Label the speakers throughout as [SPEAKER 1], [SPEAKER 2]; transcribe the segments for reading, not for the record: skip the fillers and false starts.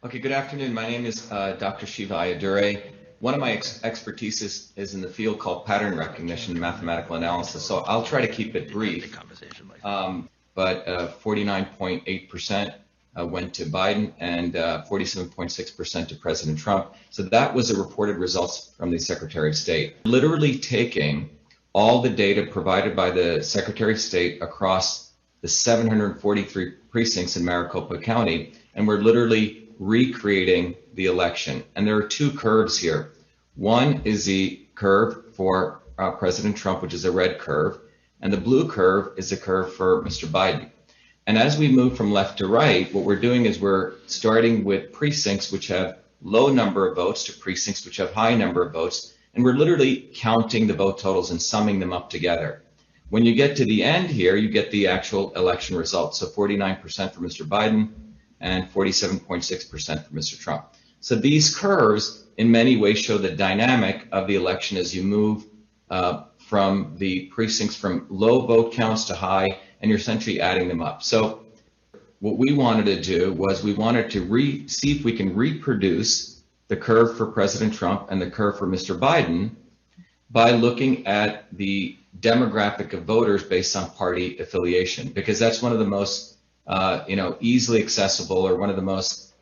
[SPEAKER 1] Okay, good afternoon. My name is Dr. Shiva Ayyadurai. One of my expertise is in the field called pattern recognition and mathematical analysis, so I'll try to keep it brief. But 49.8% went to Biden and 47.6% to President Trump. So that was the reported results from the Secretary of State. Literally taking all the data provided by the Secretary of State across the 743 precincts in Maricopa County, and we're literally recreating the election. And there are two curves here. One is the curve for President Trump, which is a red curve, and the blue curve is a curve for Mr. Biden. And as we move from left to right, what we're doing is we're starting with precincts which have low number of votes to precincts which have high number of votes, and we're literally counting the vote totals and summing them up together. When you get to the end here, you get the actual election results. So 49% for Mr. Biden and 47.6% for Mr. Trump. So these curves in many ways show the dynamic of the election as you move from the precincts from low vote counts to high, and you're essentially adding them up. So what we wanted to do was we wanted to see if we can reproduce the curve for President Trump and the curve for Mr. Biden by looking at the demographic of voters based on party affiliation, because that's one of the most easily accessible, or one of the most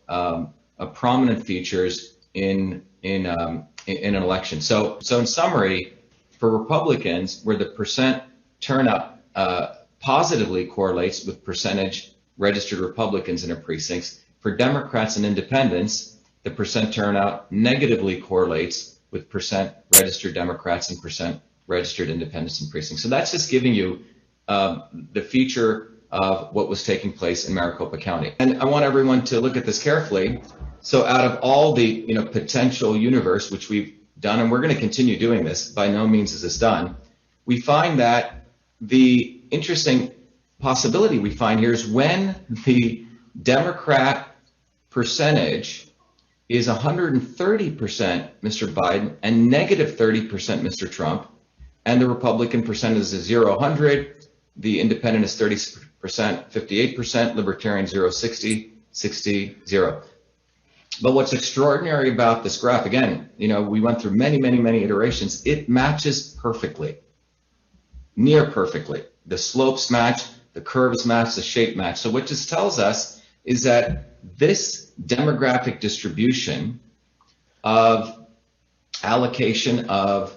[SPEAKER 1] prominent features in an election. So in summary, for Republicans, where the percent turnout positively correlates with percentage registered Republicans in a precincts, for Democrats and Independents, the percent turnout negatively correlates with percent registered Democrats and percent registered Independents in precincts. So that's just giving you the feature of what was taking place in Maricopa County. And I want everyone to look at this carefully. So out of all the potential universe, which we've done, and we're going to continue doing this, by no means is this done, we find that the interesting possibility we find here is when the Democrat percentage is 130% Mr. Biden and negative 30% Mr. Trump, and the Republican percentage is 0, 100, the Independent is 30%, 58%, Libertarian 0, 60, 60, 0. But what's extraordinary about this graph, again, we went through many iterations, it matches perfectly, near perfectly. The slopes match, the curves match, the shape match. So what this tells us is that this demographic distribution of allocation of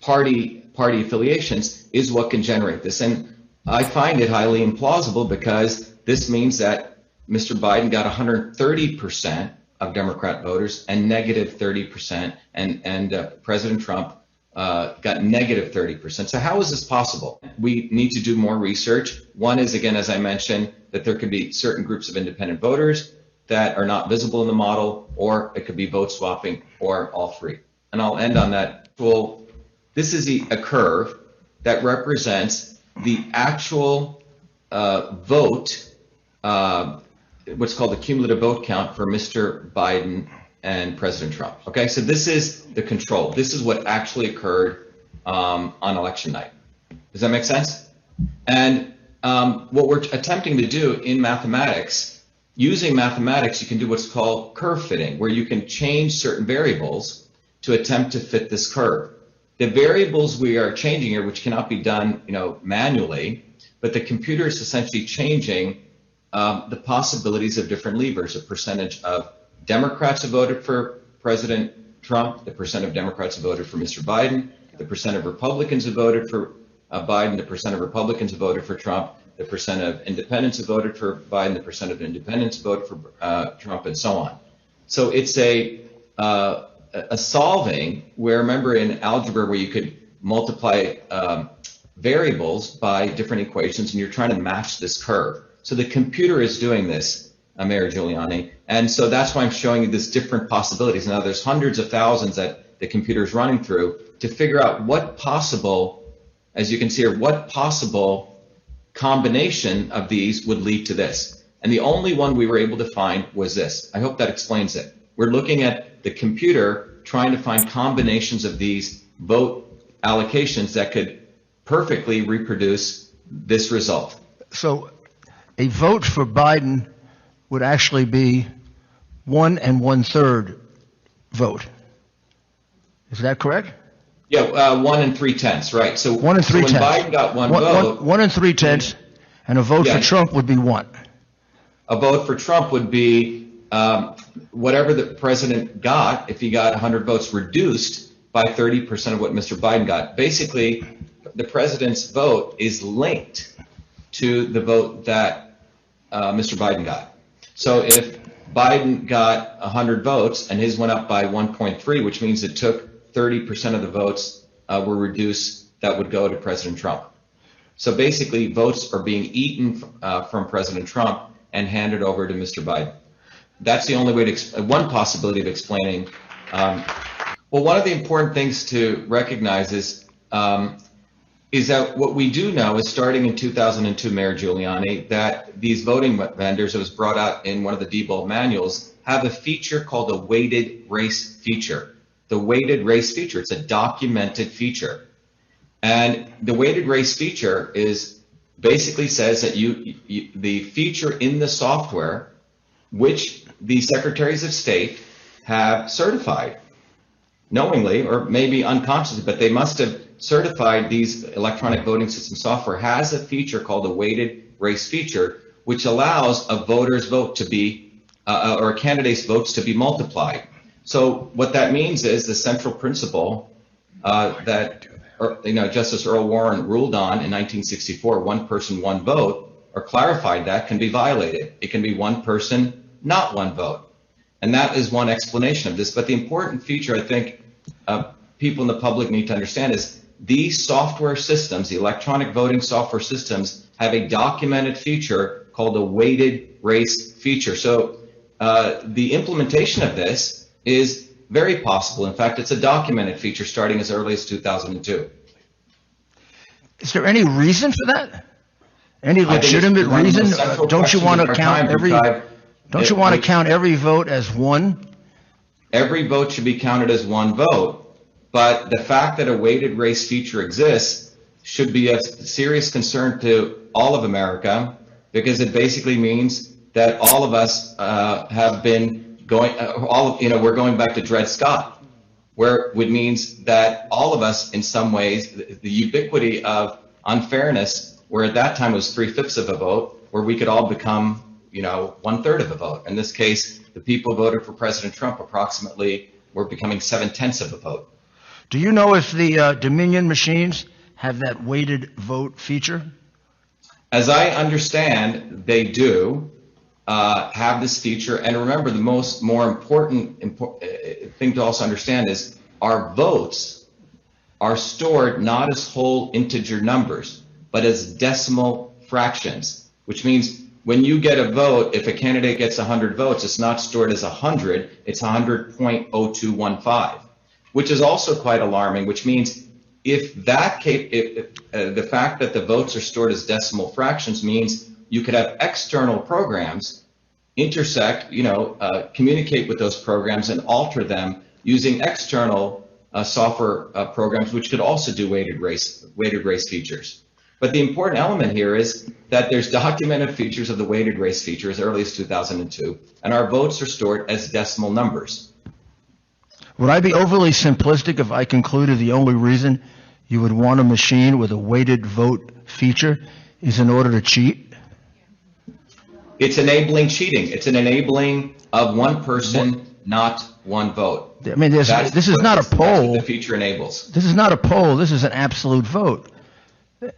[SPEAKER 1] party affiliations is what can generate this. And I find it highly implausible, because this means that Mr. Biden got 130% of Democrat voters and negative 30%, and President Trump got negative 30%. So how is this possible? We need to do more research. One is, again, as I mentioned, that there could be certain groups of independent voters that are not visible in the model, or it could be vote swapping, or all three. And I'll end on that. Well, this is a curve that represents the actual vote, what's called the cumulative vote count for Mr. Biden and President Trump. Okay, so this is the control. This is what actually occurred on election night. Does that make sense? And what we're attempting to do in mathematics, using mathematics, you can do what's called curve fitting, where you can change certain variables to attempt to fit this curve. The variables we are changing here, which cannot be done, manually, but the computer is essentially changing the possibilities of different levers, a percentage of Democrats who voted for President Trump, the percent of Democrats who voted for Mr. Biden, the percent of Republicans who voted for Biden, the percent of Republicans who voted for Trump, the percent of Independents who voted for Biden, the percent of Independents who voted for Trump, and so on. So it's a solving where, remember in algebra, where you could multiply variables by different equations, and you're trying to match this curve. So the computer is doing this, Mayor Giuliani, and so that's why I'm showing you this different possibilities. Now there's hundreds of thousands that the computer is running through to figure out what possible, as you can see here, what possible combination of these would lead to this. And the only one we were able to find was this. I hope that explains it. We're looking at the computer trying to find combinations of these vote allocations that could perfectly reproduce this result.
[SPEAKER 2] So a vote for Biden would actually be 1 1/3 vote. Is that correct?
[SPEAKER 1] Yeah, 1 3/10, right. So
[SPEAKER 2] 1 3/10.
[SPEAKER 1] when Biden got one vote,
[SPEAKER 2] 1 3/10, and a vote
[SPEAKER 1] Yeah.
[SPEAKER 2] for Trump would be what?
[SPEAKER 1] a vote for Trump would be whatever the president got, if he got 100 votes, reduced by 30% of what Mr. Biden got. Basically, the president's vote is linked to the vote that Mr. Biden got. So if Biden got 100 votes and his went up by 1.3, which means it took 30% of the votes were reduced that would go to President Trump. So basically, votes are being eaten from President Trump and handed over to Mr. Biden. That's the only way to, one possibility of explaining. Well, one of the important things to recognize is that what we do know is starting in 2002, Mayor Giuliani, that these voting vendors, it was brought out in one of the Diebold manuals, have a feature called the weighted race feature. The weighted race feature, it's a documented feature. And the weighted race feature is basically says that the feature in the software, which the secretaries of state have certified, knowingly or maybe unconsciously, but they must have certified these electronic voting system software has a feature called the weighted race feature, which allows a voter's vote to be, or a candidate's votes to be multiplied. So what that means is the central principle that Justice Earl Warren ruled on in 1964, one person, one vote, or clarified that can be violated. It can be one person, not one vote. And that is one explanation of this. But the important feature I think people in the public need to understand is these software systems, the electronic voting software systems, have a documented feature called the weighted race feature. So the implementation of this is very possible. In fact, it's a documented feature starting as early as 2002.
[SPEAKER 2] Is there any reason for that? Any legitimate reason? Don't you want to count every? Don't you want to count every vote as one?
[SPEAKER 1] Every vote should be counted as one vote, but the fact that a weighted race feature exists should be a serious concern to all of America, because it basically means that all of us have been going, we're going back to Dred Scott, where it means that all of us, in some ways, the ubiquity of unfairness, where at that time it was 3/5 of a vote, where we could all become 1/3 of a vote. In this case, the people voted for President Trump approximately were becoming 7/10 of a vote.
[SPEAKER 2] Do you know if the Dominion machines have that weighted vote feature?
[SPEAKER 1] As I understand, they do have this feature. And remember, the more important thing to also understand is our votes are stored not as whole integer numbers, but as decimal fractions, which means when you get a vote, if a candidate gets 100 votes, it's not stored as 100, it's 100.0215, which is also quite alarming, which means if the fact that the votes are stored as decimal fractions means you could have external programs intersect, communicate with those programs and alter them using external software programs, which could also do weighted race features. But the important element here is that there's documented features of the weighted race feature as early as 2002, and our votes are stored as decimal numbers.
[SPEAKER 2] Would I be overly simplistic if I concluded the only reason you would want a machine with a weighted vote feature is in order to cheat?
[SPEAKER 1] It's enabling cheating. It's an enabling of one person, not one vote.
[SPEAKER 2] I mean, this is not a poll.
[SPEAKER 1] That's what the feature enables.
[SPEAKER 2] This is not a poll. This is an absolute vote.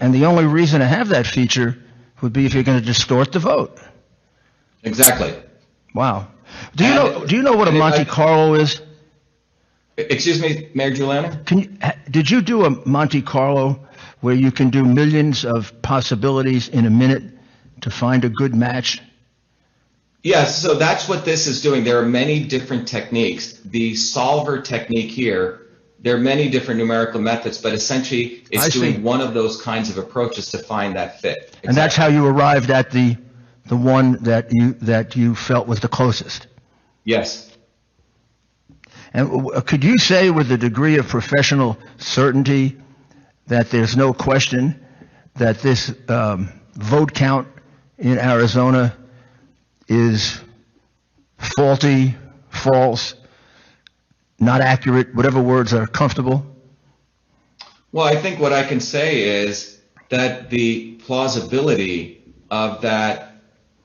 [SPEAKER 2] And the only reason to have that feature would be if you're going to distort the vote.
[SPEAKER 1] Exactly.
[SPEAKER 2] Wow. Do you know what a Monte Carlo is?
[SPEAKER 1] Excuse me, Mayor Giuliani?
[SPEAKER 2] Did you do a Monte Carlo where you can do millions of possibilities in a minute to find a good match?
[SPEAKER 1] Yes, so that's what this is doing. There are many different techniques. The solver technique here, there are many different numerical methods, but essentially it's doing one of those kinds of approaches to find that fit. Exactly.
[SPEAKER 2] And that's how you arrived at the one that you felt was the closest.
[SPEAKER 1] Yes.
[SPEAKER 2] And could you say with a degree of professional certainty that there's no question that this vote count in Arizona is faulty, false, not accurate, whatever words are comfortable?
[SPEAKER 1] Well, I think what I can say is that the plausibility of that,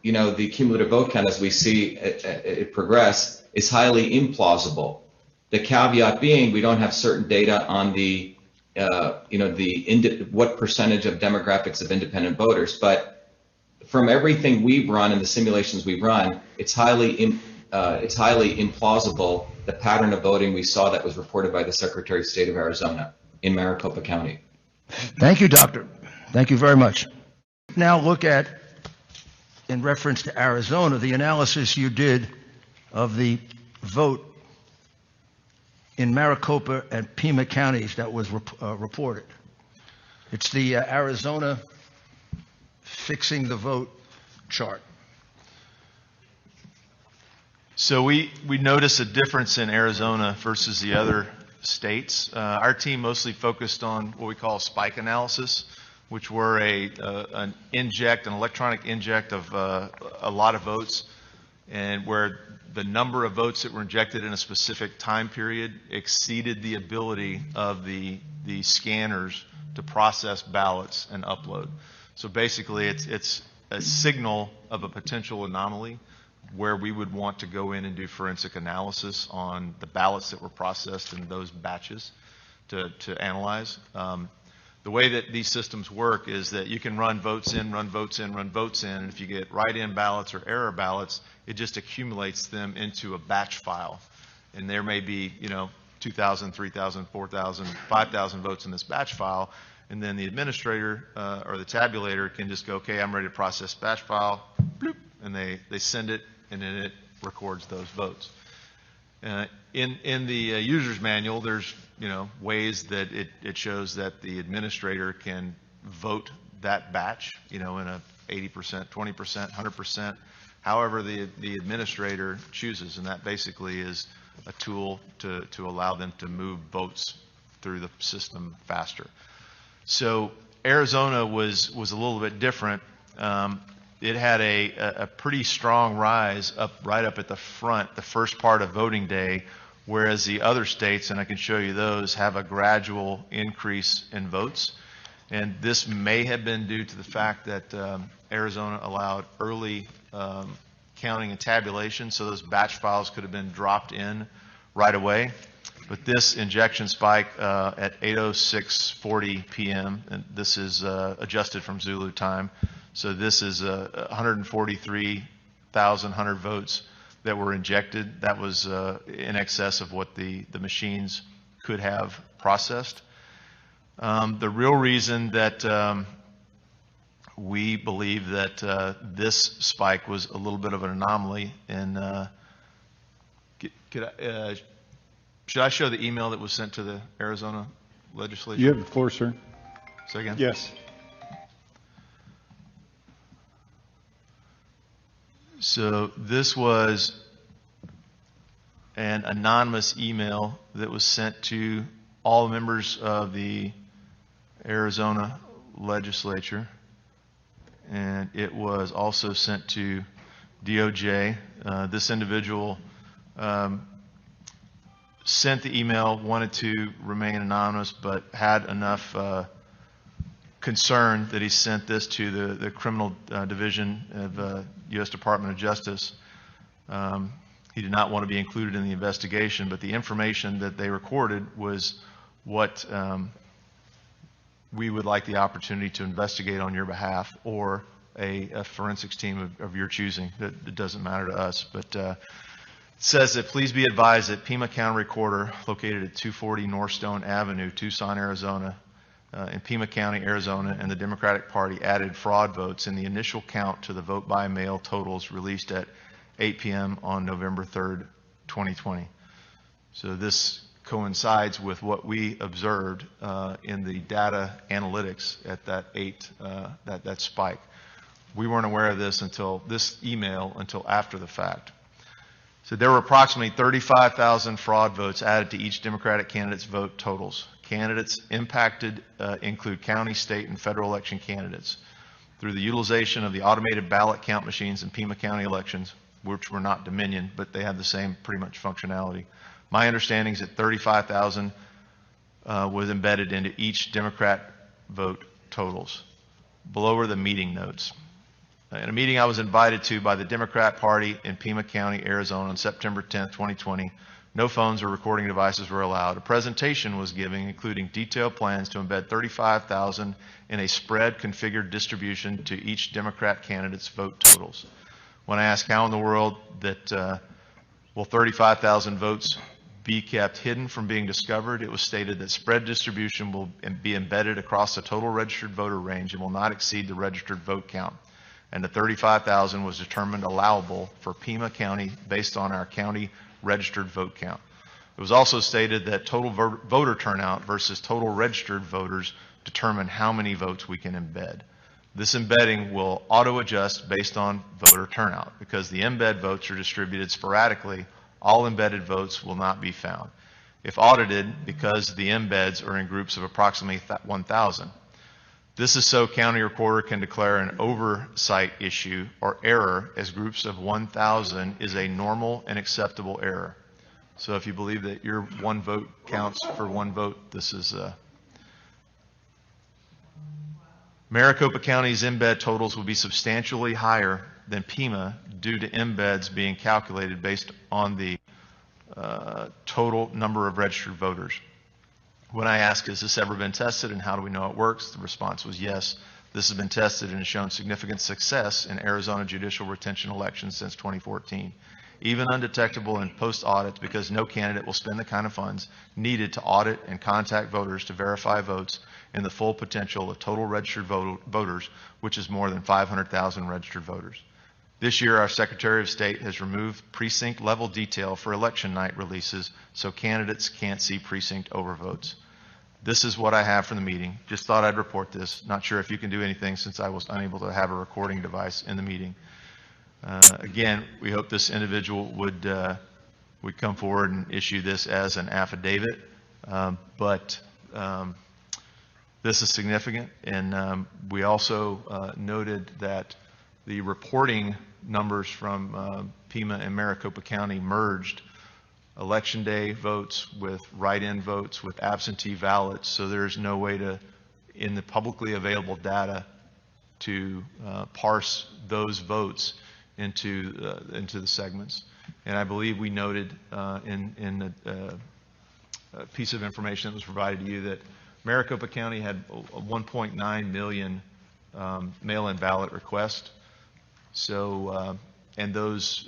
[SPEAKER 1] the cumulative vote count as we see it progress is highly implausible. The caveat being we don't have certain data on the, what percentage of demographics of independent voters, but from everything we've run and the simulations we've run, it's highly implausible the pattern of voting we saw that was reported by the Secretary of State of Arizona in Maricopa County.
[SPEAKER 2] Thank you, Doctor. Thank you very much. Now look at, in reference to Arizona, the analysis you did of the vote in Maricopa and Pima counties that was reported. It's the Arizona fixing the vote chart.
[SPEAKER 3] So we notice a difference in Arizona versus the other states. Our team mostly focused on what we call spike analysis, which were an electronic inject of a lot of votes, and where the number of votes that were injected in a specific time period exceeded the ability of the scanners to process ballots and upload. So basically it's a signal of a potential anomaly where we would want to go in and do forensic analysis on the ballots that were processed in those batches to analyze. The way that these systems work is that you can run votes in, run votes in, run votes in, and if you get write-in ballots or error ballots, it just accumulates them into a batch file. And there may be, 2,000, 3,000, 4,000, 5,000 votes in this batch file, and then the administrator or the tabulator can just go, okay, I'm ready to process batch file, bloop, and they send it, and then it records those votes. In the user's manual, there's ways that it shows that the administrator can vote that batch, in a 80%, 20%, 100%, however the administrator chooses, and that basically is a tool to allow them to move votes through the system faster. So Arizona was a little bit different. It had a pretty strong rise right up at the front, the first part of voting day, whereas the other states, and I can show you those, have a gradual increase in votes. And this may have been due to the fact that Arizona allowed early counting and tabulation, so those batch files could have been dropped in right away. But this injection spike at 8:06:40 p.m., and this is adjusted from Zulu time, so this is 143,100 votes that were injected. That was in excess of what the machines could have processed. The real reason that we believe that this spike was a little bit of an anomaly, and should I show the email that was sent to the Arizona legislature?
[SPEAKER 4] You have the floor, sir.
[SPEAKER 3] Say again?
[SPEAKER 4] Yes.
[SPEAKER 3] So this was an anonymous email that was sent to all members of the Arizona legislature, and it was also sent to DOJ. This individual sent the email, wanted to remain anonymous, but had enough concern that he sent this to the criminal division of U.S. Department of Justice. He did not want to be included in the investigation, but the information that they recorded was what we would like the opportunity to investigate on your behalf, or a forensics team of your choosing. It doesn't matter to us, but it says that please be advised that Pima County Recorder, located at 240 North Stone Avenue, Tucson, Arizona, in Pima County, Arizona, and the Democratic Party added fraud votes in the initial count to the vote by mail totals released at 8 p.m. on November 3rd, 2020. So this coincides with what we observed in the data analytics at that spike. We weren't aware of this email until after the fact. So there were approximately 35,000 fraud votes added to each Democratic candidate's vote totals. Candidates impacted include county, state, and federal election candidates. Through the utilization of the automated ballot count machines in Pima County elections, which were not Dominion, but they had the same pretty much functionality. My understanding is that 35,000 was embedded into each Democrat vote totals. Below are the meeting notes. In a meeting I was invited to by the Democrat Party in Pima County, Arizona on September 10th, 2020, no phones or recording devices were allowed. A presentation was given including detailed plans to embed 35,000 in a spread configured distribution to each Democrat candidate's vote totals. When I asked how in the world that will 35,000 votes be kept hidden from being discovered, it was stated that spread distribution will be embedded across the total registered voter range and will not exceed the registered vote count. And the 35,000 was determined allowable for Pima County based on our county registered vote count. It was also stated that total voter turnout versus total registered voters determine how many votes we can embed. This embedding will auto-adjust based on voter turnout. Because the embed votes are distributed sporadically, all embedded votes will not be found. If audited, because the embeds are in groups of approximately 1,000. This is so county recorder can declare an oversight issue or error as groups of 1,000 is a normal and acceptable error. So if you believe that your one vote counts for one vote, this is Maricopa County's embed totals will be substantially higher than Pima due to embeds being calculated based on the total number of registered voters. When I asked, has this ever been tested and how do we know it works? The response was yes. This has been tested and has shown significant success in Arizona judicial retention elections since 2014. Even undetectable in post-audits because no candidate will spend the kind of funds needed to audit and contact voters to verify votes in the full potential of total registered voters, which is more than 500,000 registered voters. This year, our Secretary of State has removed precinct level detail for election night releases so candidates can't see precinct overvotes. This is what I have from the meeting. Just thought I'd report this. Not sure if you can do anything since I was unable to have a recording device in the meeting. Again, we hope this individual would come forward and issue this as an affidavit, but this is significant, and we also noted that the reporting numbers from Pima and Maricopa County merged election day votes with write-in votes with absentee ballots, so there's no way to, in the publicly available data, to parse those votes into the segments. And I believe we noted in the piece of information that was provided to you that Maricopa County had 1.9 million mail-in ballot requests. So, and those,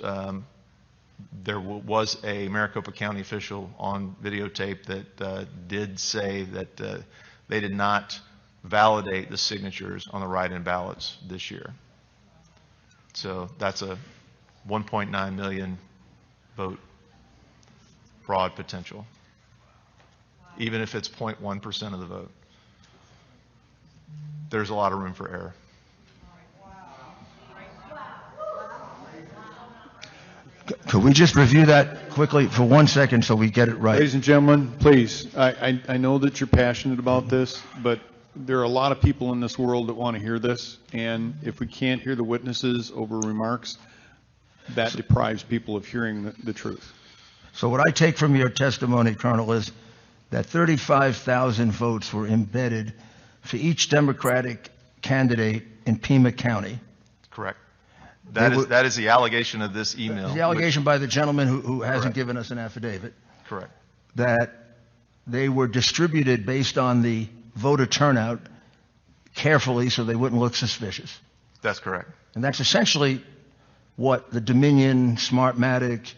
[SPEAKER 3] there was a Maricopa County official on videotape that did say that they did not validate the signatures on the write-in ballots this year. So that's a 1.9 million vote fraud potential, even if it's 0.1% of the vote. There's a lot of room for error.
[SPEAKER 2] Could we just review that quickly for 1 second so we get it right?
[SPEAKER 4] Ladies and gentlemen, please, I know that you're passionate about this, but there are a lot of people in this world that want to hear this, and if we can't hear the witnesses over remarks, that deprives people of hearing the truth.
[SPEAKER 2] So what I take from your testimony, Colonel, is that 35,000 votes were embedded for each Democratic candidate in Pima County.
[SPEAKER 3] Correct. That is the allegation of this email.
[SPEAKER 2] The allegation by the gentleman who hasn't given us an affidavit.
[SPEAKER 3] Correct.
[SPEAKER 2] That they were distributed based on the voter turnout carefully so they wouldn't look suspicious.
[SPEAKER 3] That's correct.
[SPEAKER 2] And that's essentially what the Dominion, Smartmatic,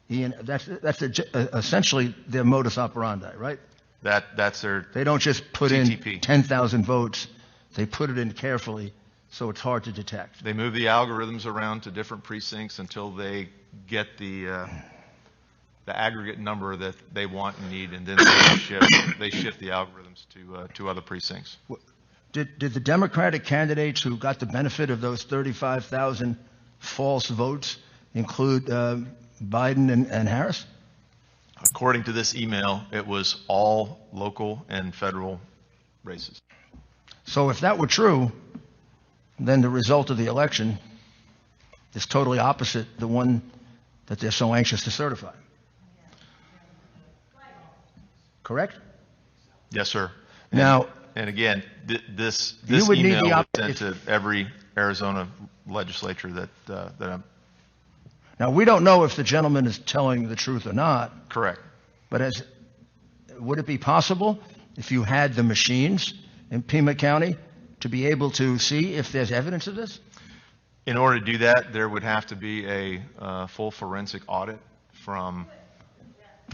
[SPEAKER 2] that's essentially their modus operandi, right?
[SPEAKER 3] That's their
[SPEAKER 2] They don't just put
[SPEAKER 3] CTP.
[SPEAKER 2] in 10,000 votes. They put it in carefully so it's hard to detect.
[SPEAKER 3] They move the algorithms around to different precincts until they get the aggregate number that they want and need, and then they shift the algorithms to other precincts.
[SPEAKER 2] Did the Democratic candidates who got the benefit of those 35,000 false votes include Biden and Harris?
[SPEAKER 3] According to this email, it was all local and federal races.
[SPEAKER 2] So if that were true, then the result of the election that's totally opposite the one that they're so anxious to certify. Correct?
[SPEAKER 3] Yes, sir.
[SPEAKER 2] Now,
[SPEAKER 3] And again, this
[SPEAKER 2] You would need
[SPEAKER 3] email
[SPEAKER 2] the
[SPEAKER 3] was
[SPEAKER 2] op-
[SPEAKER 3] sent
[SPEAKER 2] if-
[SPEAKER 3] to every Arizona legislature that I'm
[SPEAKER 2] now, we don't know if the gentleman is telling the truth or not,
[SPEAKER 3] correct.
[SPEAKER 2] but would it be possible, if you had the machines in Pima County, to be able to see if there's evidence of this?
[SPEAKER 3] In order to do that, there would have to be a full forensic audit from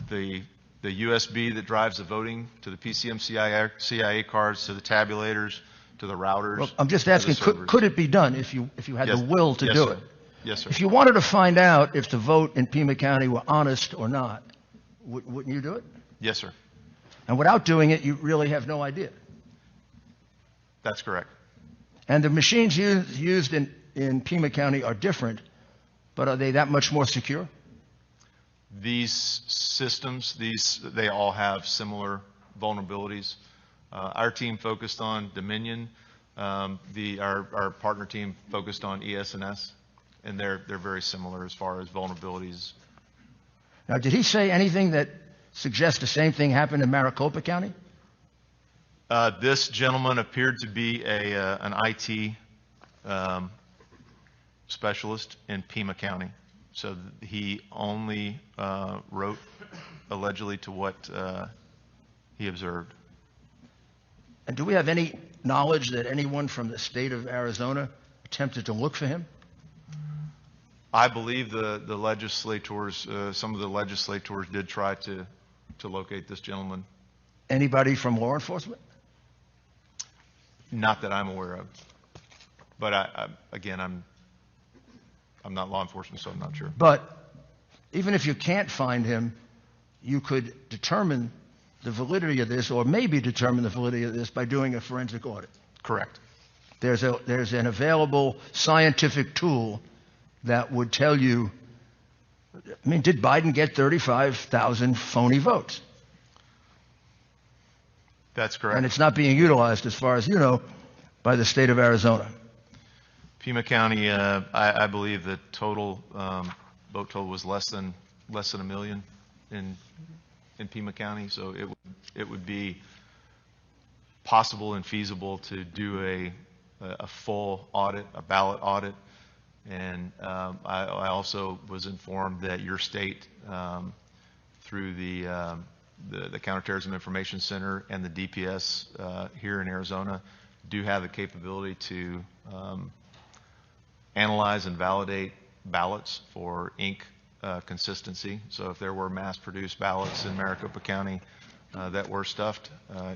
[SPEAKER 3] the USB that drives the voting to the PCM CIA cards to the tabulators to the routers.
[SPEAKER 2] Well, I'm just
[SPEAKER 3] to the
[SPEAKER 2] asking,
[SPEAKER 3] servers.
[SPEAKER 2] could it be done if you had
[SPEAKER 3] Yes.
[SPEAKER 2] the will to
[SPEAKER 3] Yes,
[SPEAKER 2] do
[SPEAKER 3] sir.
[SPEAKER 2] it?
[SPEAKER 3] Yes, sir.
[SPEAKER 2] If you wanted to find out if the vote in Pima County were honest or not, wouldn't you do it?
[SPEAKER 3] Yes, sir.
[SPEAKER 2] And without doing it, you really have no idea.
[SPEAKER 3] That's correct.
[SPEAKER 2] And the machines used in Pima County are different, but are they that much more secure?
[SPEAKER 3] These systems, they all have similar vulnerabilities. Our team focused on Dominion. Our partner team focused on ES&S, and they're very similar as far as vulnerabilities.
[SPEAKER 2] Now, did he say anything that suggests the same thing happened in Maricopa County?
[SPEAKER 3] This gentleman appeared to be an IT specialist in Pima County. So he only wrote allegedly to what he observed.
[SPEAKER 2] And do we have any knowledge that anyone from the state of Arizona attempted to look for him?
[SPEAKER 3] I believe the legislators, some of the legislators did try to locate this gentleman.
[SPEAKER 2] Anybody from law enforcement?
[SPEAKER 3] Not that I'm aware of. But again, I'm not law enforcement, so I'm not sure.
[SPEAKER 2] But even if you can't find him, you could determine the validity of this, or maybe determine the validity of this by doing a forensic audit.
[SPEAKER 3] Correct.
[SPEAKER 2] There's an available scientific tool that would tell you, I mean, did Biden get 35,000 phony votes?
[SPEAKER 3] That's correct.
[SPEAKER 2] And it's not being utilized, as far as you know, by the state of Arizona.
[SPEAKER 3] Pima County, I believe the total vote total was less than a million in Pima County. So it would be possible and feasible to do a full audit, a ballot audit. And I also was informed that your state, through the Counterterrorism Information Center and the DPS here in Arizona, do have the capability to analyze and validate ballots for ink consistency. So if there were mass-produced ballots in Maricopa County that were stuffed,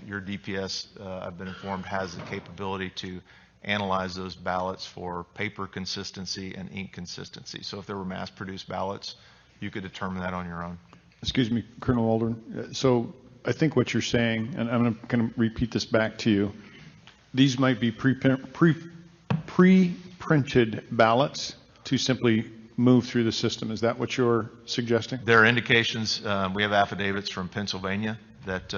[SPEAKER 3] your DPS, I've been informed, has the capability to analyze those ballots for paper consistency and ink consistency. So if there were mass-produced ballots, you could determine that on your own.
[SPEAKER 4] Excuse me, Colonel Waldron. So I think what you're saying, and I'm going to repeat this back to you, these might be pre-printed ballots to simply move through the system. Is that what you're suggesting?
[SPEAKER 3] There are indications, we have affidavits from Pennsylvania that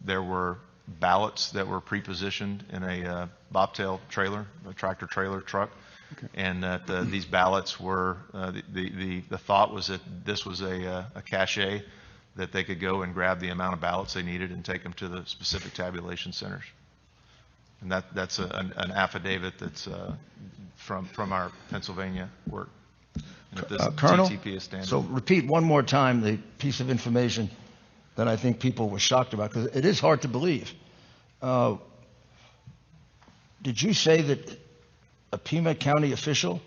[SPEAKER 3] there were ballots that were pre-positioned in a bobtail trailer, a tractor trailer truck. Okay. And that these ballots were, the thought was that this was a cache that they could go and grab the amount of ballots they needed and take them to the specific tabulation centers. And that's an affidavit that's from our Pennsylvania work. And if this
[SPEAKER 2] Colonel,
[SPEAKER 3] TTP is standard.
[SPEAKER 2] so repeat one more time the piece of information that I think people were shocked about, because it is hard to believe. Did you say that a Pima County official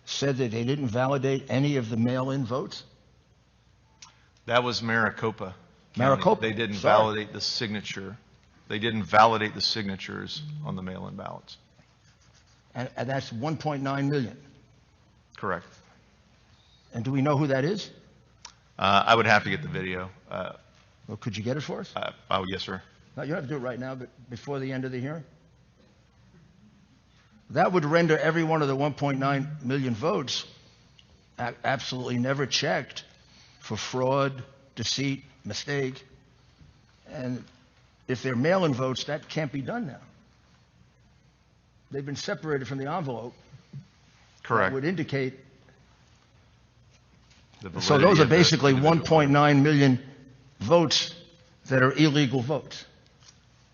[SPEAKER 2] said that they didn't validate any of the mail-in votes?
[SPEAKER 3] That was Maricopa County.
[SPEAKER 2] Maricopa.
[SPEAKER 3] They didn't
[SPEAKER 2] Sorry.
[SPEAKER 3] validate the signature. They didn't validate the signatures on the mail-in ballots.
[SPEAKER 2] And that's 1.9 million.
[SPEAKER 3] Correct.
[SPEAKER 2] And do we know who that is?
[SPEAKER 3] I would have to get the video.
[SPEAKER 2] Well, could you get it for us?
[SPEAKER 3] Oh, yes, sir.
[SPEAKER 2] No, you don't have to do it right now, but before the end of the hearing? That would render every one of the 1.9 million votes absolutely never checked for fraud, deceit, mistake. And if they're mail-in votes, that can't be done now. They've been separated from the envelope.
[SPEAKER 3] Correct.
[SPEAKER 2] That would indicate
[SPEAKER 3] the
[SPEAKER 2] So
[SPEAKER 3] validity
[SPEAKER 2] those are
[SPEAKER 3] of the
[SPEAKER 2] basically
[SPEAKER 3] individual voter.
[SPEAKER 2] 1.9 million votes that are illegal votes.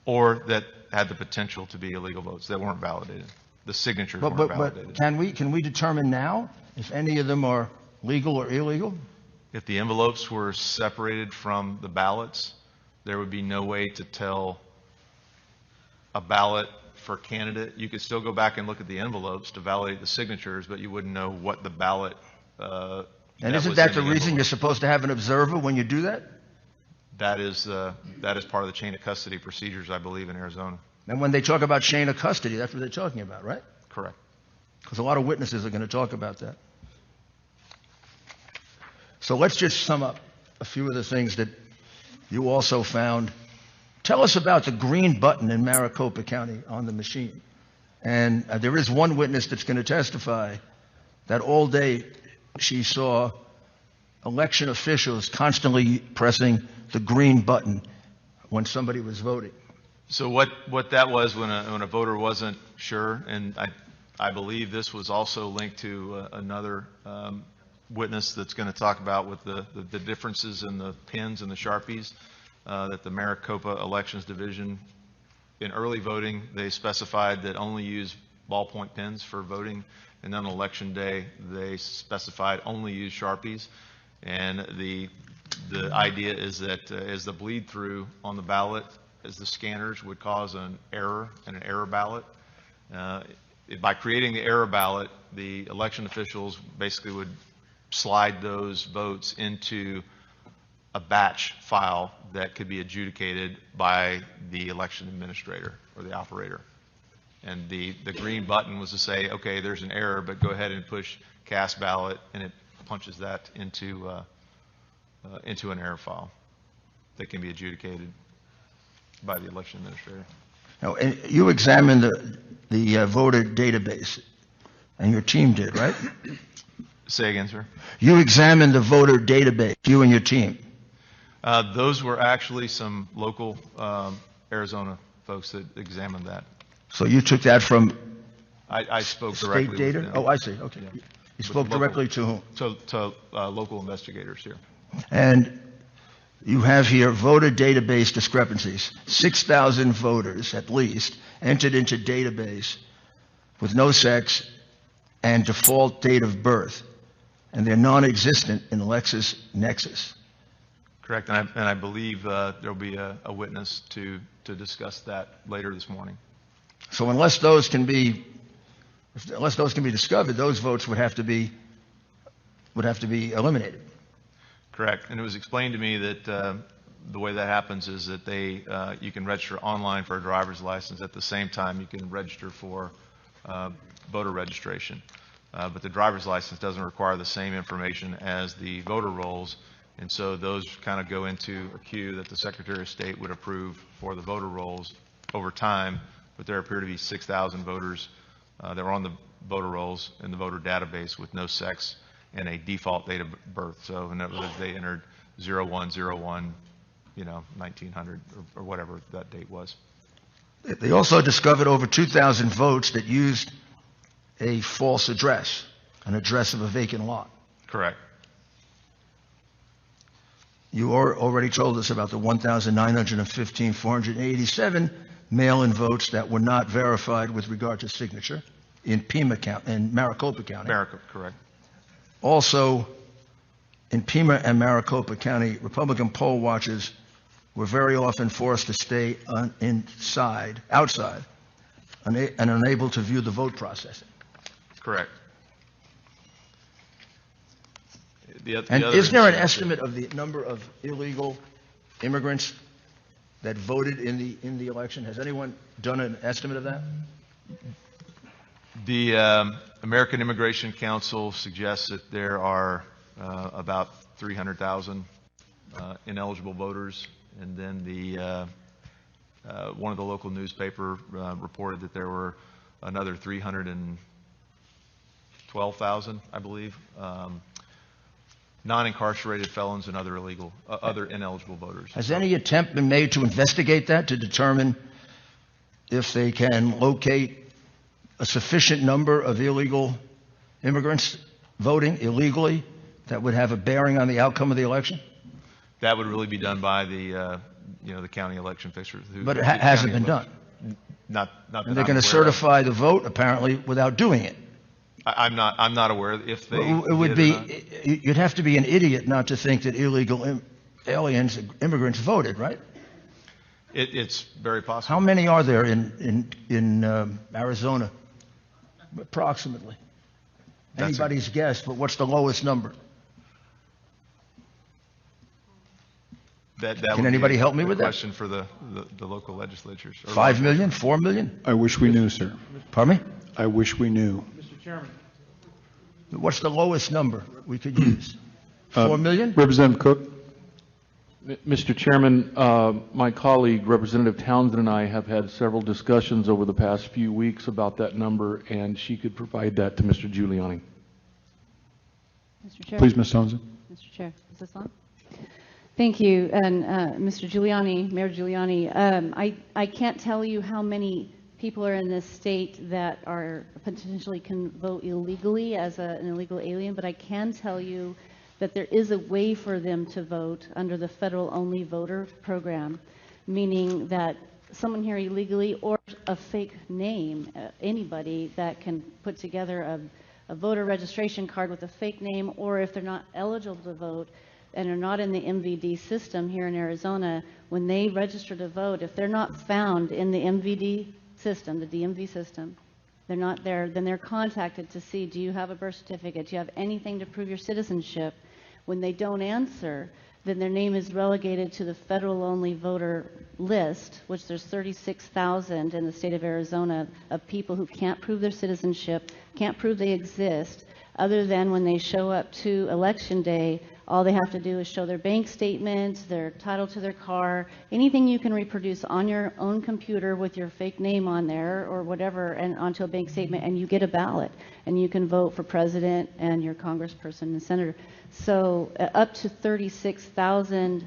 [SPEAKER 3] Or that had the potential to be illegal votes that weren't validated. The signatures
[SPEAKER 2] But,
[SPEAKER 3] weren't
[SPEAKER 2] but,
[SPEAKER 3] validated.
[SPEAKER 2] but can we determine now if any of them are legal or illegal?
[SPEAKER 3] If the envelopes were separated from the ballots, there would be no way to tell a ballot for candidate. You could still go back and look at the envelopes to validate the signatures, but you wouldn't know what the ballot,
[SPEAKER 2] And
[SPEAKER 3] that
[SPEAKER 2] isn't
[SPEAKER 3] was
[SPEAKER 2] that
[SPEAKER 3] in
[SPEAKER 2] the
[SPEAKER 3] the
[SPEAKER 2] reason you're
[SPEAKER 3] envelope.
[SPEAKER 2] supposed to have an observer when you do that?
[SPEAKER 3] That is part of the chain of custody procedures, I believe, in Arizona.
[SPEAKER 2] And when they talk about chain of custody, that's what they're talking about, right?
[SPEAKER 3] Correct.
[SPEAKER 2] Because a lot of witnesses are going to talk about that. So let's just sum up a few of the things that you also found. Tell us about the green button in Maricopa County on the machine. And there is one witness that's going to testify that all day she saw election officials constantly pressing the green button when somebody was voting.
[SPEAKER 3] So what that was when a voter wasn't sure, and I believe this was also linked to another witness that's going to talk about with the differences in the pins and the Sharpies, that the Maricopa Elections Division, in early voting, they specified that only use ballpoint pens for voting, and then on election day, they specified only use Sharpies. And the idea is that as the bleed through on the ballot, as the scanners would cause an error in an error ballot. By creating the error ballot, the election officials basically would slide those votes into a batch file that could be adjudicated by the election administrator or the operator. And the green button was to say, okay, there's an error, but go ahead and push cast ballot, and it punches that into an error file that can be adjudicated by the election administrator.
[SPEAKER 2] Now, and you examined the voter database, and your team did, right?
[SPEAKER 3] Say again, sir?
[SPEAKER 2] You examined the voter database, you and your team.
[SPEAKER 3] Those were actually some local Arizona folks that examined that.
[SPEAKER 2] So you took that from
[SPEAKER 3] I spoke directly
[SPEAKER 2] state data?
[SPEAKER 3] with them.
[SPEAKER 2] Oh, I see, okay.
[SPEAKER 3] Yeah.
[SPEAKER 2] You spoke
[SPEAKER 3] local-
[SPEAKER 2] directly to whom?
[SPEAKER 3] To local investigators here.
[SPEAKER 2] And you have here voter database discrepancies. 6,000 voters, at least, entered into database with no sex and default date of birth, and they're non-existent in LexisNexis.
[SPEAKER 3] Correct, and I believe there'll be a witness to discuss that later this morning.
[SPEAKER 2] So unless those can be discovered, those votes would have to be eliminated.
[SPEAKER 3] Correct, and it was explained to me that the way that happens is that you can register online for a driver's license at the same time you can register for voter registration. But the driver's license doesn't require the same information as the voter rolls, and so those kind of go into a queue that the Secretary of State would approve for the voter rolls over time. But there appear to be 6,000 voters that were on the voter rolls in the voter database with no sex and a default date of birth. So in other words, they entered 0101, 1900 or whatever that date was.
[SPEAKER 2] They also discovered over 2,000 votes that used a false address, an address of a vacant lot.
[SPEAKER 3] Correct.
[SPEAKER 2] You already told us about the 1,915, 487 mail-in votes that were not verified with regard to signature in Maricopa County.
[SPEAKER 3] Maricopa, correct.
[SPEAKER 2] Also, in Pima and Maricopa County, Republican poll watchers were very often forced to stay outside, and unable to view the vote processing.
[SPEAKER 3] Correct.
[SPEAKER 2] And is there an estimate of the number of illegal immigrants that voted in the election? Has anyone done an estimate of that?
[SPEAKER 3] The American Immigration Council suggests that there are about 300,000 ineligible voters, and then one of the local newspaper reported that there were another 312,000, I believe, non-incarcerated felons and other ineligible voters.
[SPEAKER 2] Has any attempt been made to investigate that, to determine if they can locate a sufficient number of illegal immigrants voting illegally that would have a bearing on the outcome of the election?
[SPEAKER 3] That would really be done by the county election fixers.
[SPEAKER 2] But it hasn't been done.
[SPEAKER 3] Not that
[SPEAKER 2] And they're
[SPEAKER 3] I'm
[SPEAKER 2] going to
[SPEAKER 3] aware of.
[SPEAKER 2] certify the vote, apparently, without doing it.
[SPEAKER 3] I'm not aware if they
[SPEAKER 2] It would
[SPEAKER 3] did or
[SPEAKER 2] be,
[SPEAKER 3] not.
[SPEAKER 2] you'd have to be an idiot not to think that illegal aliens, immigrants voted, right?
[SPEAKER 3] It's very possible.
[SPEAKER 2] How many are there in Arizona, approximately?
[SPEAKER 3] That's a-
[SPEAKER 2] Anybody's guess, but what's the lowest number?
[SPEAKER 3] That
[SPEAKER 2] Can
[SPEAKER 3] would be
[SPEAKER 2] anybody help me
[SPEAKER 3] a
[SPEAKER 2] with that?
[SPEAKER 3] question for the local legislatures. or
[SPEAKER 2] 5 million, 4 million?
[SPEAKER 4] I wish we knew, sir.
[SPEAKER 2] Pardon me?
[SPEAKER 4] I wish we knew.
[SPEAKER 2] What's the lowest number we could use? 4 million?
[SPEAKER 4] Representative Cook?
[SPEAKER 5] Mr. Chairman, my colleague, Representative Townsend, and I have had several discussions over the past few weeks about that number, and she could provide that to Mr. Giuliani.
[SPEAKER 6] Mr. Chair.
[SPEAKER 4] Please, Ms. Townsend.
[SPEAKER 6] Mr. Chair, is this on? Thank you. And Mr. Giuliani, Mayor Giuliani, I can't tell you how many people are in this state that are potentially can vote illegally as an illegal alien, but I can tell you that there is a way for them to vote under the federal only voter program, meaning that someone here illegally or a fake name, anybody that can put together a voter registration card with a fake name, or if they're not eligible to vote and are not in the MVD system here in Arizona, when they register to vote, if they're not found in the MVD system, the DMV system, they're not there, then they're contacted to see, do you have a birth certificate? Do you have anything to prove your citizenship? When they don't answer, then their name is relegated to the federal only voter list, which there's 36,000 in the state of Arizona of people who can't prove their citizenship, can't prove they exist, other than when they show up to election day, all they have to do is show their bank statement, their title to their car, anything you can reproduce on your own computer with your fake name on there or whatever, and onto a bank statement, and you get a ballot, and you can vote for president and your congressperson and senator. So up to 36,000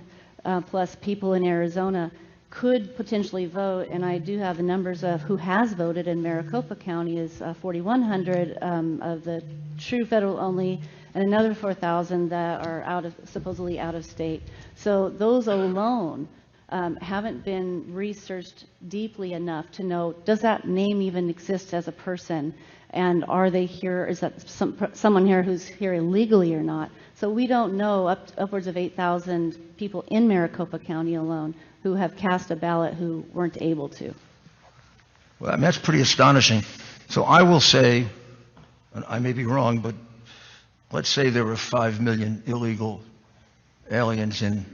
[SPEAKER 6] plus people in Arizona could potentially vote, and I do have the numbers of who has voted in Maricopa County is 4,100 of the true federal only, and another 4,000 that are supposedly out of state. So those alone haven't been researched deeply enough to know, does that name even exist as a person? And are they here, is that someone here who's here illegally or not? So we don't know upwards of 8,000 people in Maricopa County alone who have cast a ballot who weren't able to.
[SPEAKER 2] Well, I mean, that's pretty astonishing. So I will say, and I may be wrong, but let's say there were 5 million illegal aliens in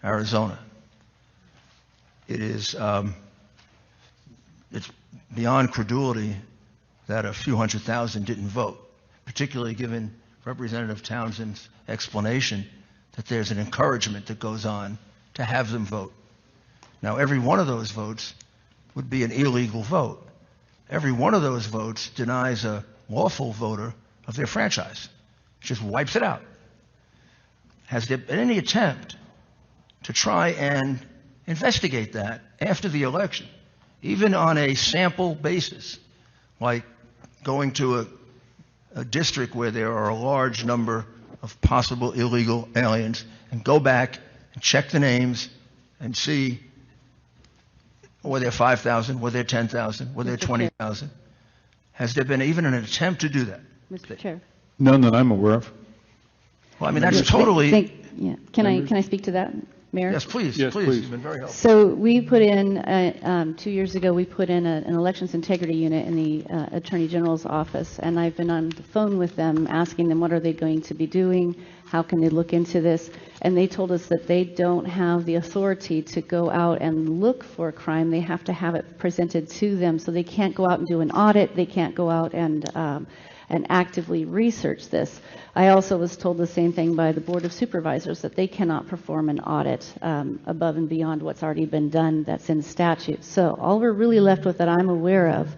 [SPEAKER 2] Arizona. It's beyond credulity that a few 100,000 didn't vote, particularly given Representative Townsend's explanation that there's an encouragement that goes on to have them vote. Now, every one of those votes would be an illegal vote. Every one of those votes denies a lawful voter of their franchise. It just wipes it out. Has there been any attempt to try and investigate that after the election, even on a sample basis, like going to a district where there are a large number of possible illegal aliens and go back and check the names and see, were there 5,000, were there 10,000, were there
[SPEAKER 6] Mr. Chair.
[SPEAKER 2] 20,000? Has there been even an attempt to do that?
[SPEAKER 6] Mr. Chair.
[SPEAKER 4] None that I'm aware of.
[SPEAKER 2] Well, I mean, that's totally,
[SPEAKER 6] Yeah. Can I speak to that, Mayor?
[SPEAKER 2] yes, please,
[SPEAKER 4] Yes,
[SPEAKER 2] please.
[SPEAKER 4] please.
[SPEAKER 2] You've been very helpful.
[SPEAKER 6] So we put in, 2 years ago, we put in an elections integrity unit in the Attorney General's office, and I've been on the phone with them, asking them what are they going to be doing, how can they look into this, and they told us that they don't have the authority to go out and look for a crime. They have to have it presented to them, so they can't go out and do an audit, they can't go out and actively research this. I also was told the same thing by the Board of Supervisors, that they cannot perform an audit above and beyond what's already been done that's in statute. So all we're really left with that I'm aware of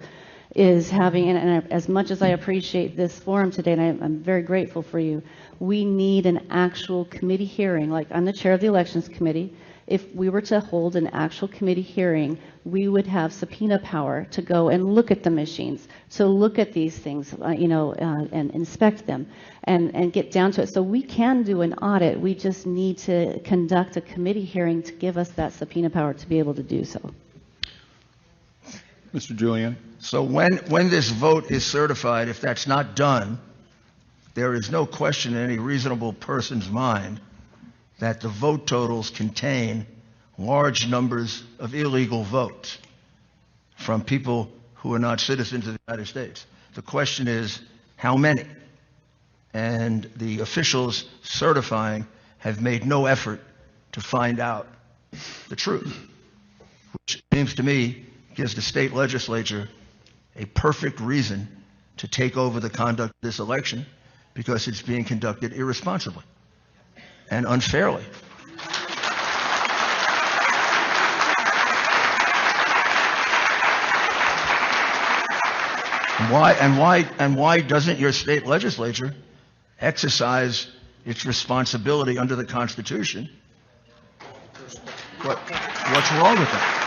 [SPEAKER 6] is having, and as much as I appreciate this forum today, and I'm very grateful for you, we need an actual committee hearing. Like, I'm the chair of the Elections Committee, if we were to hold an actual committee hearing, we would have subpoena power to go and look at the machines, to look at these things, and inspect them and get down to it. So we can do an audit. We just need to conduct a committee hearing to give us that subpoena power to be able to do so.
[SPEAKER 4] Mr. Giuliani?
[SPEAKER 2] So when this vote is certified, if that's not done, there is no question in any reasonable person's mind that the vote totals contain large numbers of illegal votes from people who are not citizens of the United States. The question is, how many? And the officials certifying have made no effort to find out the truth, which seems to me gives the state legislature a perfect reason to take over the conduct of this election, because it's being conducted irresponsibly and unfairly. And why doesn't your state legislature exercise its responsibility under the Constitution? What's wrong with that?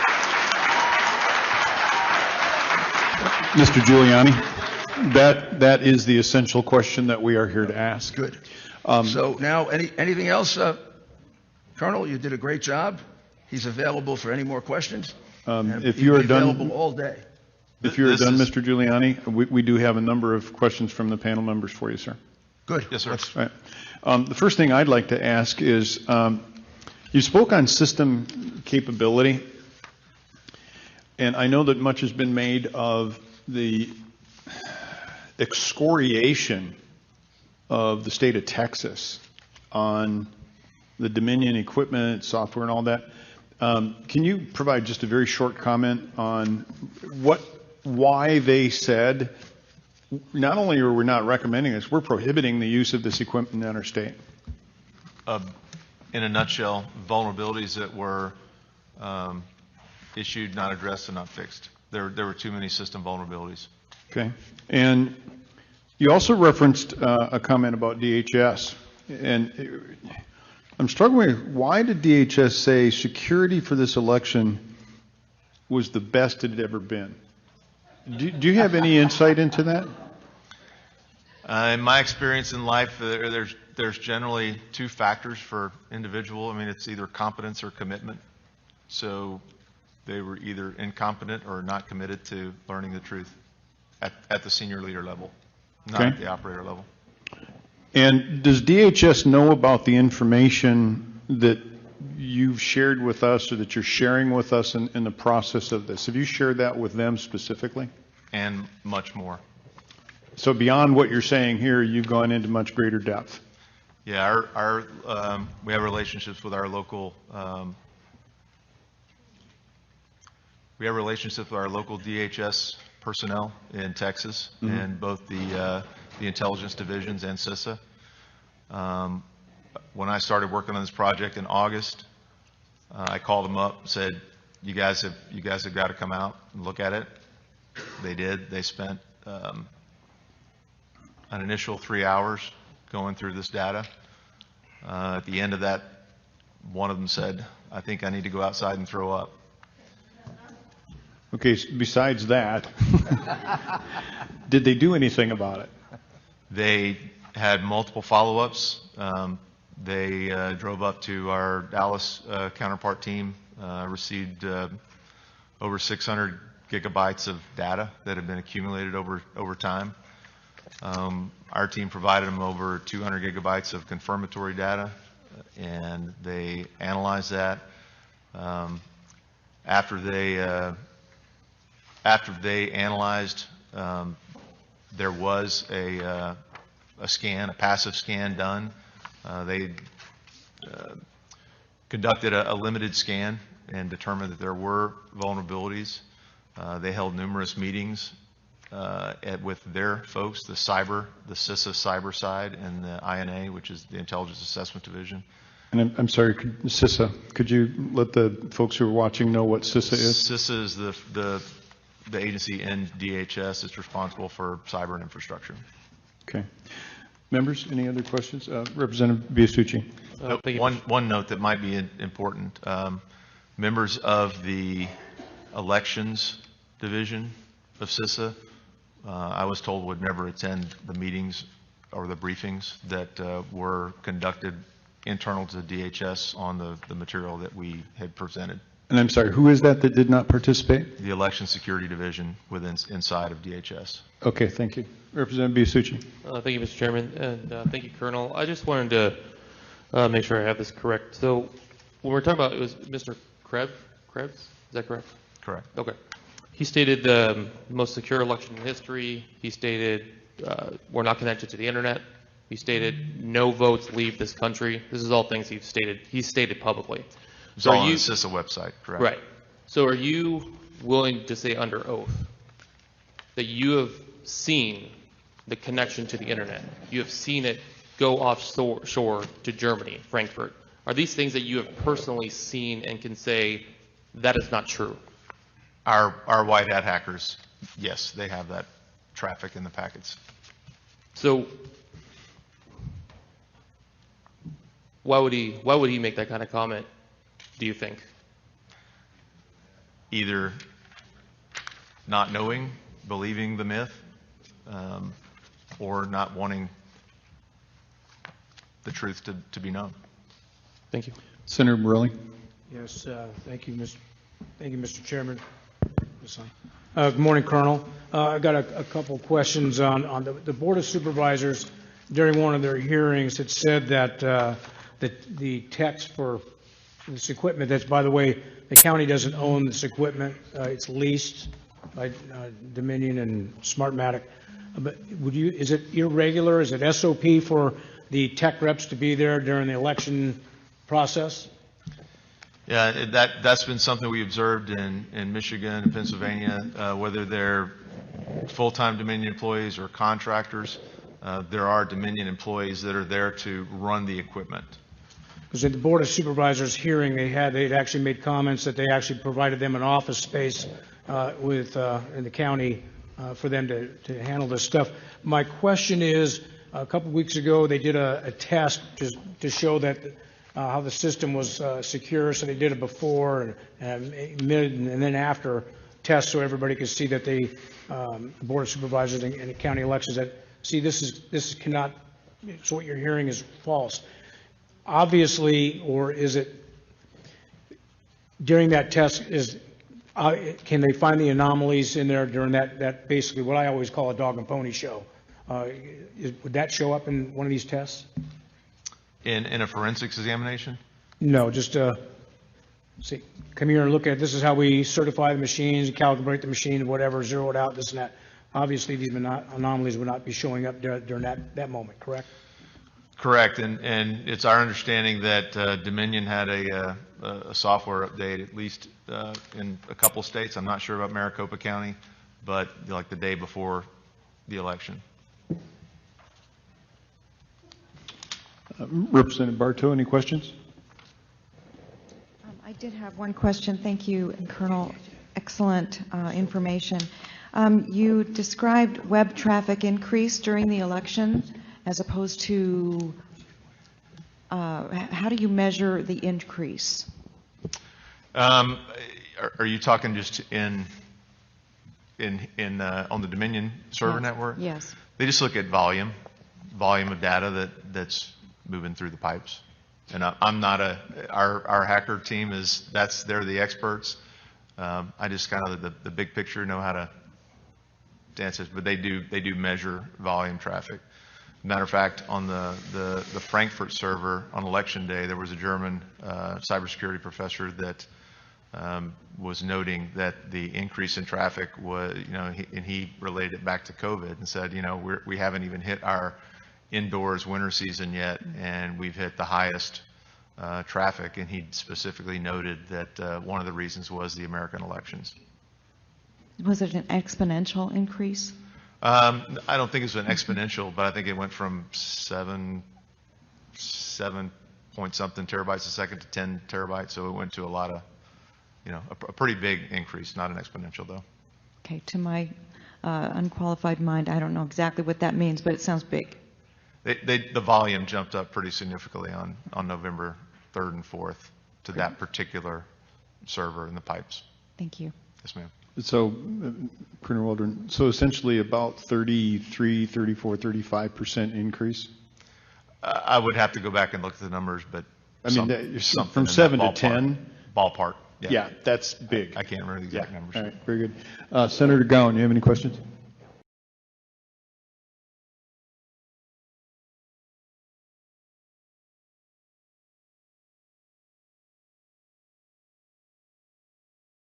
[SPEAKER 4] Mr. Giuliani, that is the essential question that we are here to ask.
[SPEAKER 2] Good. So now, anything else, Colonel? You did a great job. He's available for any more questions.
[SPEAKER 4] If you are
[SPEAKER 2] available
[SPEAKER 4] done,
[SPEAKER 2] all day.
[SPEAKER 4] if you are
[SPEAKER 3] This
[SPEAKER 4] done,
[SPEAKER 3] is-
[SPEAKER 4] Mr. Giuliani, we do have a number of questions from the panel members for you, sir.
[SPEAKER 2] Good.
[SPEAKER 3] Yes, sir.
[SPEAKER 2] Let's-
[SPEAKER 4] All right. The first thing I'd like to ask is, you spoke on system capability, and I know that much has been made of the excoriation of the state of Texas on the Dominion equipment, software, and all that. Can you provide just a very short comment on why they said, not only are we not recommending this, we're prohibiting the use of this equipment in our state?
[SPEAKER 3] In a nutshell, vulnerabilities that were issued, not addressed, and not fixed. There were too many system vulnerabilities.
[SPEAKER 4] Okay. And you also referenced a comment about DHS. And I'm struggling with, why did DHS say security for this election was the best it had ever been? Do you have any insight into that?
[SPEAKER 3] In my experience in life, there's generally two factors for individual. I mean, it's either competence or commitment. So they were either incompetent or not committed to learning the truth at the senior leader level, not
[SPEAKER 4] Okay.
[SPEAKER 3] at the operator level.
[SPEAKER 4] And does DHS know about the information that you've shared with us or that you're sharing with us in the process of this? Have you shared that with them specifically?
[SPEAKER 3] And much more.
[SPEAKER 4] So beyond what you're saying here, you've gone into much greater depth.
[SPEAKER 3] Yeah, we have relationships with our local DHS personnel in Texas, in both the intelligence divisions and CISA. When I started working on this project in August, I called them up, said, "You guys have got to come out and look at it." They did. They spent an initial 3 hours going through this data. At the end of that, one of them said, "I think I need to go outside and throw up."
[SPEAKER 4] Okay, besides that, did they do anything about it?
[SPEAKER 3] They had multiple follow-ups. They drove up to our Dallas counterpart team, received over 600 gigabytes of data that had been accumulated over time. Our team provided them over 200 gigabytes of confirmatory data, and they analyzed that. After they analyzed, there was a passive scan done. They conducted a limited scan and determined that there were vulnerabilities. They held numerous meetings with their folks, the CISA cyber side, and the INA, which is the Intelligence Assessment Division.
[SPEAKER 4] And I'm sorry, CISA, could you let the folks who are watching know what CISA is?
[SPEAKER 3] CISA is the agency in DHS that's responsible for cyber and infrastructure.
[SPEAKER 4] Okay. Members, any other questions? Representative Biasucci.
[SPEAKER 3] Nope.
[SPEAKER 7] thank you.
[SPEAKER 3] One note that might be important. Members of the elections division of CISA, I was told would never attend the meetings or the briefings that were conducted internal to DHS on the material that we had presented.
[SPEAKER 4] And I'm sorry, who is that did not participate?
[SPEAKER 3] The election security division inside of DHS.
[SPEAKER 4] Okay, thank you. Representative Biasucci.
[SPEAKER 7] Thank you, Mr. Chairman, and thank you, Colonel. I just wanted to make sure I have this correct. So when we're talking about, it was Mr. Krebs? Is that correct?
[SPEAKER 3] Correct.
[SPEAKER 7] Okay. He stated the most secure election in history. He stated we're not connected to the internet. He stated no votes leave this country. This is all things he's stated publicly.
[SPEAKER 3] It's
[SPEAKER 7] So
[SPEAKER 3] all
[SPEAKER 7] are
[SPEAKER 3] on the
[SPEAKER 7] you,
[SPEAKER 3] CISA website, correct?
[SPEAKER 7] right. So are you willing to say under oath that you have seen the connection to the internet? You have seen it go offshore to Germany, Frankfurt. Are these things that you have personally seen and can say that is not true?
[SPEAKER 3] Our white hat hackers, yes, they have that traffic in the packets.
[SPEAKER 7] So why would he make that kind of comment, do you think?
[SPEAKER 3] Either not knowing, believing the myth, or not wanting the truth to be known.
[SPEAKER 7] Thank you.
[SPEAKER 4] Senator Borelli.
[SPEAKER 8] Yes, thank you, Mr. Chairman. Good morning, Colonel. I've got a couple questions on the Board of Supervisors. During one of their hearings, had said that the text for this equipment, that's, by the way, the county doesn't own this equipment. It's leased by Dominion and Smartmatic. But is it irregular? Is it SOP for the tech reps to be there during the election process?
[SPEAKER 3] Yeah, that's been something we observed in Michigan and Pennsylvania, whether they're full-time Dominion employees or contractors. There are Dominion employees that are there to run the equipment.
[SPEAKER 8] Because at the Board of Supervisors hearing they'd actually made comments that they actually provided them an office space in the county for them to handle this stuff. My question is, a couple weeks ago they did a test to show that how the system was secure, so they did it before and mid and then after tests so everybody could see that the Board of Supervisors and the county elections that, see, this cannot, so what you're hearing is false. Obviously, or is it, during that test, can they find the anomalies in there during that basically what I always call a dog and pony show? Would that show up in one of these tests?
[SPEAKER 3] In a forensics examination?
[SPEAKER 8] No, just see, come here and look at, this is how we certify the machines, calibrate the machine, whatever, zero it out, this and that. Obviously, these anomalies would not be showing up during that moment, correct?
[SPEAKER 3] Correct, and it's our understanding that Dominion had a software update, at least in a couple states. I'm not sure about Maricopa County, but like the day before the election.
[SPEAKER 4] Representative Bartow, any questions?
[SPEAKER 9] I did have one question. Thank you, Colonel. Excellent information. You described web traffic increase during the election as opposed to, how do you measure the increase?
[SPEAKER 3] Are you talking just on the Dominion server network?
[SPEAKER 9] Yes.
[SPEAKER 3] They just look at volume of data that's moving through the pipes. And I'm not our hacker team they're the experts. I just kind of the big picture know how to dance it, but they do measure volume traffic. Matter of fact, on the Frankfurt server on election day, there was a German cybersecurity professor that was noting that the increase in traffic was, and he related it back to COVID and said, we haven't even hit our indoors winter season yet, and we've hit the highest traffic. And he specifically noted that one of the reasons was the American elections.
[SPEAKER 9] Was it an exponential increase?
[SPEAKER 3] I don't think it's been exponential, but I think it went from 7 point something terabytes a second to 10 terabytes. So it went to a lot of, a pretty big increase, not an exponential though.
[SPEAKER 9] Okay, to my unqualified mind, I don't know exactly what that means, but it sounds big.
[SPEAKER 3] The volume jumped up pretty significantly on November 3rd and 4th to that particular server in the pipes.
[SPEAKER 9] Thank you.
[SPEAKER 3] Yes, ma'am.
[SPEAKER 4] So, Colonel Waldron, so essentially about 33, 34, 35% increase?
[SPEAKER 3] I would have to go back and look at the numbers, but
[SPEAKER 4] I mean,
[SPEAKER 3] something
[SPEAKER 4] from
[SPEAKER 3] in that
[SPEAKER 4] 7 to
[SPEAKER 3] ballpark.
[SPEAKER 4] 10?
[SPEAKER 3] Ballpark,
[SPEAKER 4] Yeah, that's big.
[SPEAKER 3] I can't remember the exact numbers.
[SPEAKER 4] All right, very good. Senator Gowan, you have any questions?